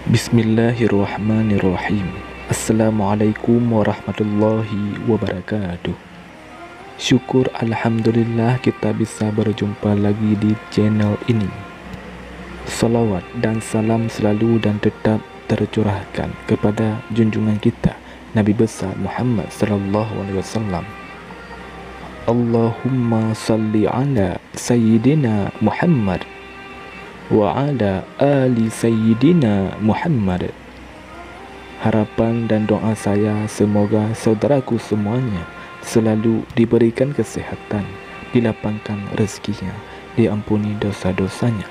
Bismillahirrahmanirrahim. Assalamualaikum warahmatullahi wabarakatuh. Syukur Alhamdulillah kita bisa berjumpa lagi di channel ini. Salawat dan salam selalu dan tetap tercurahkan kepada junjungan kita Nabi besar Muhammad sallallahu alaihi wasallam. Allahumma salli ala Sayyidina Muhammad wa ala ali Sayyidina Muhammad. Harapan dan doa saya semoga saudaraku semuanya selalu diberikan kesehatan, dilapangkan rezekinya, diampuni dosa-dosanya,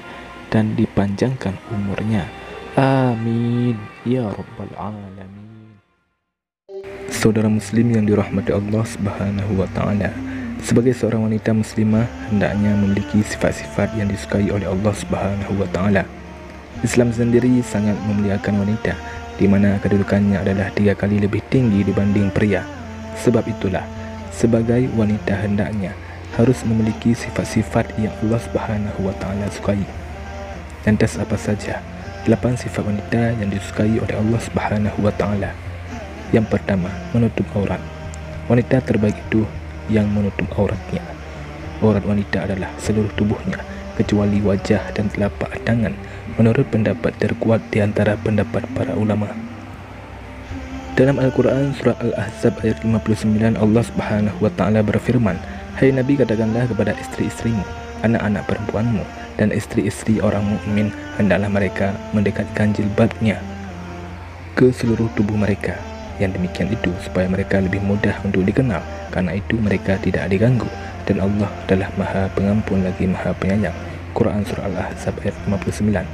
dan dipanjangkan umurnya. Amin ya rabbal alamin. Saudara muslim yang dirahmati Allah Subhanahu wa taala, sebagai seorang wanita muslimah hendaknya memiliki sifat-sifat yang disukai oleh Allah Subhanahu wa taala. Islam sendiri sangat memuliakan wanita, di mana kedudukannya adalah 3 kali lebih tinggi dibanding pria. Sebab itulah, sebagai wanita hendaknya harus memiliki sifat-sifat yang Allah Subhanahu wa taala sukai. Lantas apa saja 8 sifat wanita yang disukai oleh Allah Subhanahu wa taala? Yang pertama, menutup aurat. Wanita terbaik itu yang menutup auratnya. Aurat wanita adalah seluruh tubuhnya kecuali wajah dan telapak tangan, menurut pendapat terkuat di antara pendapat para ulama. Dalam Al-Quran surah Al-Ahzab ayat 59, Allah Subhanahu wa taala berfirman, "Hai Nabi, katakanlah kepada istri-istrimu, anak-anak perempuanmu, dan istri-istri orang mukmin, hendaklah mereka mendekatkan jilbabnya ke seluruh tubuh mereka. Yang demikian itu supaya mereka lebih mudah untuk dikenal, karena itu mereka tidak diganggu, dan Allah adalah Maha Pengampun lagi Maha Penyayang." Quran surah Al-Ahzab ayat 59.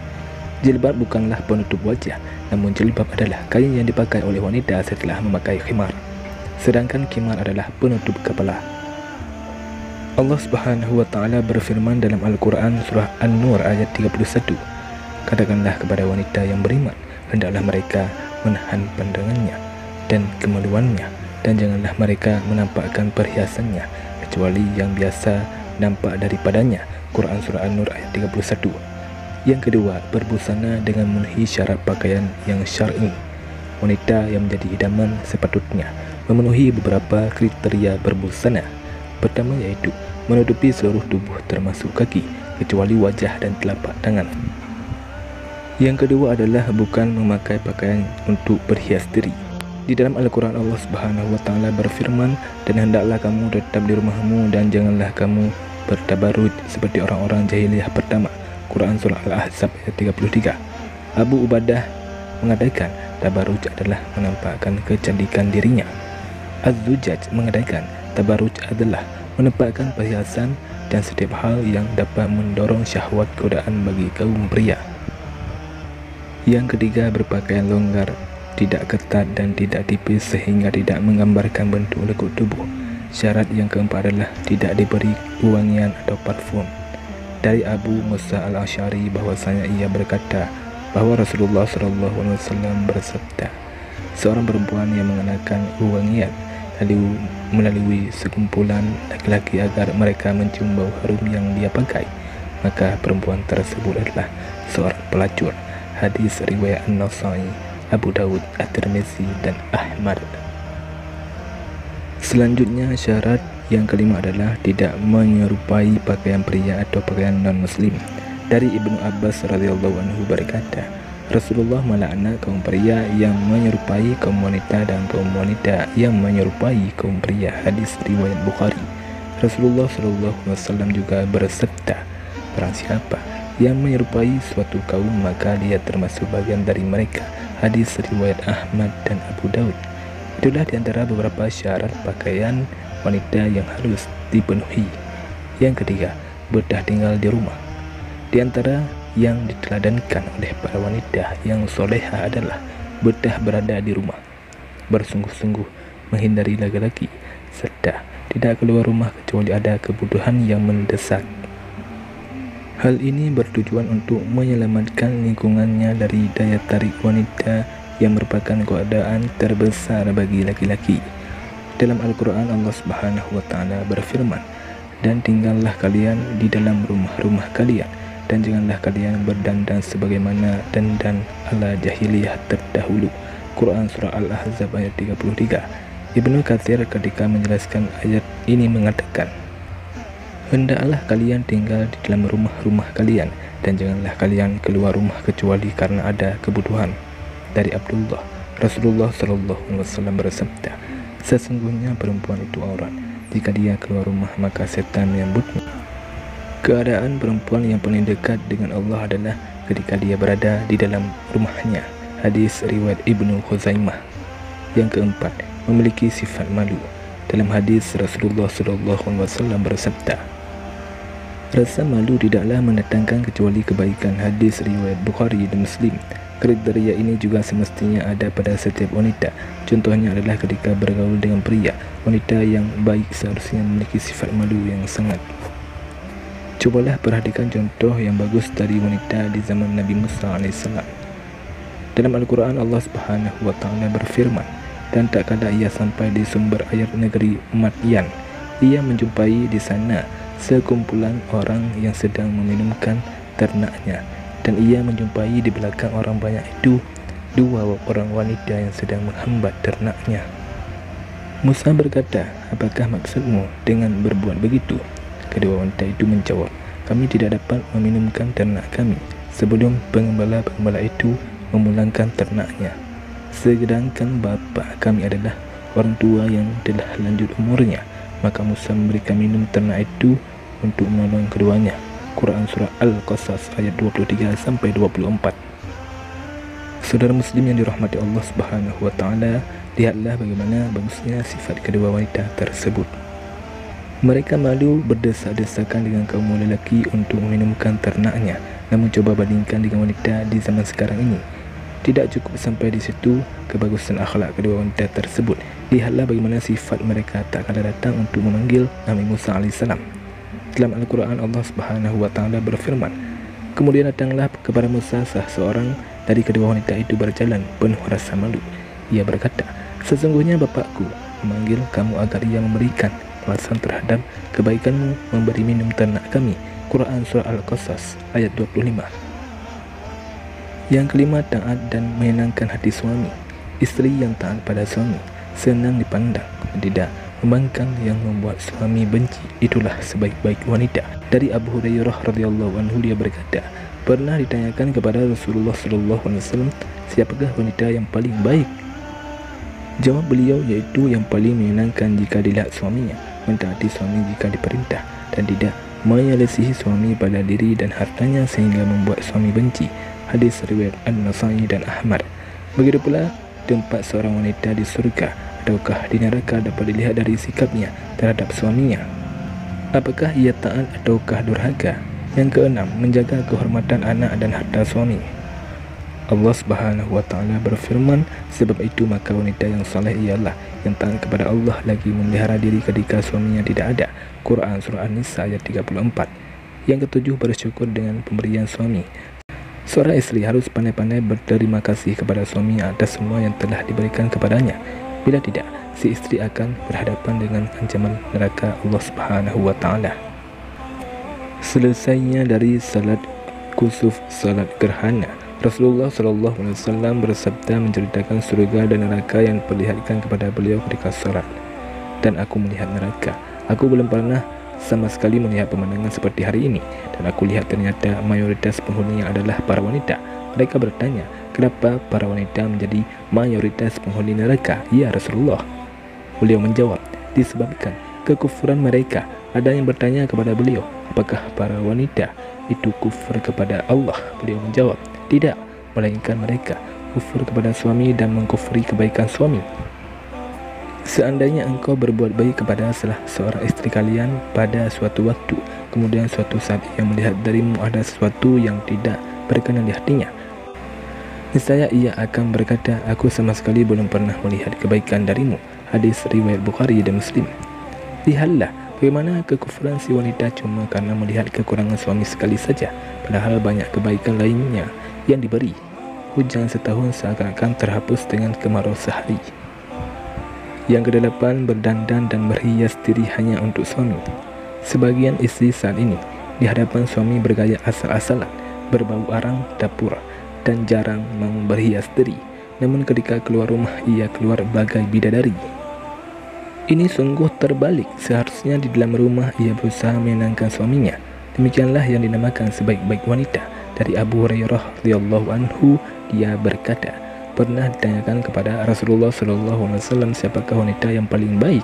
Jilbab bukanlah penutup wajah, namun jilbab adalah kain yang dipakai oleh wanita setelah memakai khimar. Sedangkan khimar adalah penutup kepala. Allah Subhanahu wa taala berfirman dalam Al-Quran surah An-Nur ayat 31, "Katakanlah kepada wanita yang beriman, hendaklah mereka menahan pandangannya dan kemaluannya, dan janganlah mereka menampakkan perhiasannya kecuali yang biasa nampak daripadanya." Quran surah An-Nur ayat 31. Yang kedua, berbusana dengan memenuhi syarat pakaian yang syar'i. Wanita yang menjadi idaman sepatutnya memenuhi beberapa kriteria berbusana. Pertama yaitu menutupi seluruh tubuh termasuk kaki kecuali wajah dan telapak tangan. Yang kedua adalah bukan memakai pakaian untuk berhias diri. Di dalam Al-Quran Allah Subhanahu wa taala berfirman, "Dan hendaklah kamu tetap di rumahmu dan janganlah kamu bertabarruj seperti orang-orang jahiliyah pertama." Quran surah Al-Ahzab ayat 33. Abu Ubadah mengatakan tabarruj adalah menampakkan kecantikan dirinya. Az-Zujaj mengatakan tabarruj adalah menampakkan perhiasan dan setiap hal yang dapat mendorong syahwat godaan bagi kaum pria. Yang ketiga, berpakaian longgar, tidak ketat dan tidak tipis sehingga tidak menggambarkan bentuk lekuk tubuh. Syarat yang keempat adalah tidak diberi wangian atau parfum. Dari Abu Musa al-Asy'ari bahwasanya ia berkata bahwa Rasulullah SAW bersabda, "Seorang perempuan yang mengenakan wangian lalu melalui sekumpulan laki-laki agar mereka mencium bau harum yang dia pakai, maka perempuan tersebut adalah seorang pelacur." Hadis riwayat An-Nasa'i, Abu Dawud, At-Tirmizi, dan Ahmad. Selanjutnya, syarat yang kelima adalah tidak menyerupai pakaian pria atau pakaian non-muslim. Dari Ibnu Abbas radhiyallahu anhu berkata, Rasulullah melaknat kaum pria yang menyerupai kaum wanita dan kaum wanita yang menyerupai kaum pria. Hadis riwayat Bukhari. Rasulullah SAW juga bersabda, "Barang siapa yang menyerupai suatu kaum maka dia termasuk bagian dari mereka." Hadis riwayat Ahmad dan Abu Daud. Itulah diantara beberapa syarat pakaian wanita yang harus dipenuhi. Yang ketiga, betah tinggal di rumah. Di antara yang diteladankan oleh para wanita yang soleha adalah betah berada di rumah, bersungguh-sungguh menghindari laki-laki, serta tidak keluar rumah kecuali ada kebutuhan yang mendesak. Hal ini bertujuan untuk menyelamatkan lingkungannya dari daya tarik wanita yang merupakan godaan terbesar bagi laki-laki. Dalam Al-Quran Allah Subhanahu wa taala berfirman, "Dan tinggallah kalian di dalam rumah-rumah kalian dan janganlah kalian berdandan sebagaimana dandan ala jahiliyah terdahulu. Quran Surah Al-Ahzab ayat 33. Ibnu Katsir ketika menjelaskan ayat ini mengatakan, hendaklah kalian tinggal di dalam rumah-rumah kalian dan janganlah kalian keluar rumah kecuali karena ada kebutuhan. Dari Abdullah, Rasulullah SAW bersabda, sesungguhnya perempuan itu aurat. Jika dia keluar rumah maka setan menyambutnya. Keadaan perempuan yang paling dekat dengan Allah adalah ketika dia berada di dalam rumahnya. Hadis riwayat Ibnu Khuzaimah. Yang keempat, memiliki sifat malu. Dalam hadis Rasulullah SAW bersabda, rasa malu tidaklah mendatangkan kecuali kebaikan. Hadis riwayat Bukhari dan Muslim. Kriteria ini juga semestinya ada pada setiap wanita. Contohnya adalah ketika bergaul dengan pria. Wanita yang baik seharusnya memiliki sifat malu yang sangat. Cobalah perhatikan contoh yang bagus dari wanita di zaman Nabi Musa AS. Dalam Al-Quran Allah Subhanahu wa Ta'ala berfirman, dan tak kala ia sampai di sumber air negeri Madyan, ia menjumpai di sana sekumpulan orang yang sedang meminumkan ternaknya, dan ia menjumpai di belakang orang banyak itu dua orang wanita yang sedang menghambat ternaknya. Musa berkata, apakah maksudmu dengan berbuat begitu? Kedua wanita itu menjawab, kami tidak dapat meminumkan ternak kami sebelum pengembala-pengembala itu memulangkan ternaknya. Sedangkan bapa kami adalah orang tua yang telah lanjut umurnya. Maka Musa memberikan minum ternak itu untuk menolong keduanya. Quran Surah Al-Qasas ayat 23-24. Saudara muslim yang dirahmati Allah Subhanahu wa Ta'ala, lihatlah bagaimana bagusnya sifat kedua wanita tersebut. Mereka malu berdesak-desakan dengan kaum lelaki untuk meminumkan ternaknya. Namun coba bandingkan dengan wanita di zaman sekarang ini. Tidak cukup sampai di situ kebagusan akhlak kedua wanita tersebut. Lihatlah bagaimana sifat mereka tak kala datang untuk memanggil Nabi Musa AS. Dalam Al-Quran Allah Subhanahu wa Ta'ala berfirman, kemudian datanglah kepada Musa seorang dari kedua wanita itu berjalan penuh rasa malu. Ia berkata, sesungguhnya bapakku memanggil kamu agar ia memberikan balasan terhadap kebaikanmu memberi minum ternak kami. Quran Surah Al-Qasas ayat 25. Yang kelima, taat dan menyenangkan hati suami. Isteri yang taat pada suami senang dipandang, tidak membangkang yang membuat suami benci. Itulah sebaik-baik wanita. Dari Abu Hurairah radhiyallahu anhu, dia berkata, pernah ditanyakan kepada Rasulullah SAW, siapakah wanita yang paling baik? Jawab beliau, yaitu yang paling menyenangkan jika dilihat suaminya, mentaati suami jika diperintah, dan tidak menyelisihi suami pada diri dan hartanya sehingga membuat suami benci. Hadis riwayat An-Nasai dan Ahmad. Begitu pula tempat seorang wanita di surga ataukah di neraka dapat dilihat dari sikapnya terhadap suaminya. Apakah ia taat ataukah durhaka? Yang keenam, menjaga kehormatan anak dan harta suami. Allah Subhanahu wa Ta'ala berfirman, sebab itu maka wanita yang saleh ialah yang taat kepada Allah lagi memelihara diri ketika suaminya tidak ada. Quran Surah An-Nisa ayat 34. Yang ketujuh, bersyukur dengan pemberian suami. Seorang istri harus pandai-pandai berterima kasih kepada suaminya atas semua yang telah diberikan kepadanya. Bila tidak, si istri akan berhadapan dengan ancaman neraka Allah Subhanahu wa Ta'ala. Selesainya dari salat kusuf, salat gerhana, Rasulullah SAW bersabda menceritakan surga dan neraka yang diperlihatkan kepada beliau ketika salat. Dan aku melihat neraka. Aku belum pernah sama sekali melihat pemandangan seperti hari ini, dan aku lihat ternyata mayoritas penghuninya adalah para wanita. Mereka bertanya, kenapa para wanita menjadi mayoritas penghuni neraka, ya Rasulullah? Beliau menjawab, disebabkan kekufuran mereka. Ada yang bertanya kepada beliau, apakah para wanita itu kufur kepada Allah? Beliau menjawab, tidak, melainkan mereka kufur kepada suami dan mengkufuri kebaikan suami. Seandainya engkau berbuat baik kepada salah seorang istri kalian pada suatu waktu, kemudian suatu saat ia melihat darimu ada sesuatu yang tidak berkenan di hatinya, niscaya ia akan berkata, aku sama sekali belum pernah melihat kebaikan darimu. Hadis riwayat Bukhari dan Muslim. Lihatlah bagaimana kekufuran si wanita cuma karena melihat kekurangan suami sekali saja, padahal banyak kebaikan lainnya yang diberi. Hujan setahun seakan-akan terhapus dengan kemarau sehari. Yang kedelapan, berdandan dan berhias diri hanya untuk suami. Sebagian istri saat ini Di hadapan suami bergaya asal-asalan, berbau arang dapur, dan jarang mau berhias diri. Namun ketika keluar rumah, ia keluar bagai bidadari. Ini sungguh terbalik. Seharusnya di dalam rumah ia berusaha menyenangkan suaminya. Demikianlah yang dinamakan sebaik-baik wanita. Dari Abu Hurairah radhiyallahu anhu, dia berkata, pernah ditanyakan kepada Rasulullah SAW, siapakah wanita yang paling baik?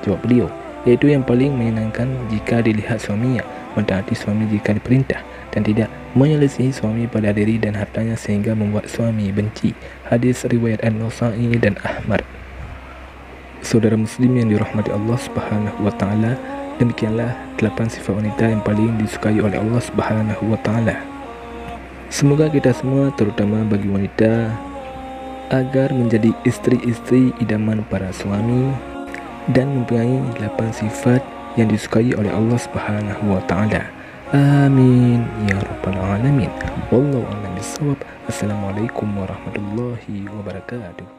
Jawab beliau, yaitu yang paling menyenangkan jika dilihat suaminya, mentaati suami jika diperintah, dan tidak menyelisihi suami pada diri dan hartanya sehingga membuat suami benci. Hadis riwayat An-Nasa'i dan Ahmad. Saudara muslim yang dirahmati Allah Subhanahu wa taala, demikianlah 8 sifat wanita yang paling disukai oleh Allah Subhanahu wa taala. Semoga kita semua, terutama bagi wanita, agar menjadi istri-istri idaman para suami dan mempunyai 8 sifat yang disukai oleh Allah Subhanahu wa taala. Amin ya rabbal alamin. Wallahu a'lam bissawab. Assalamualaikum warahmatullahi wabarakatuh.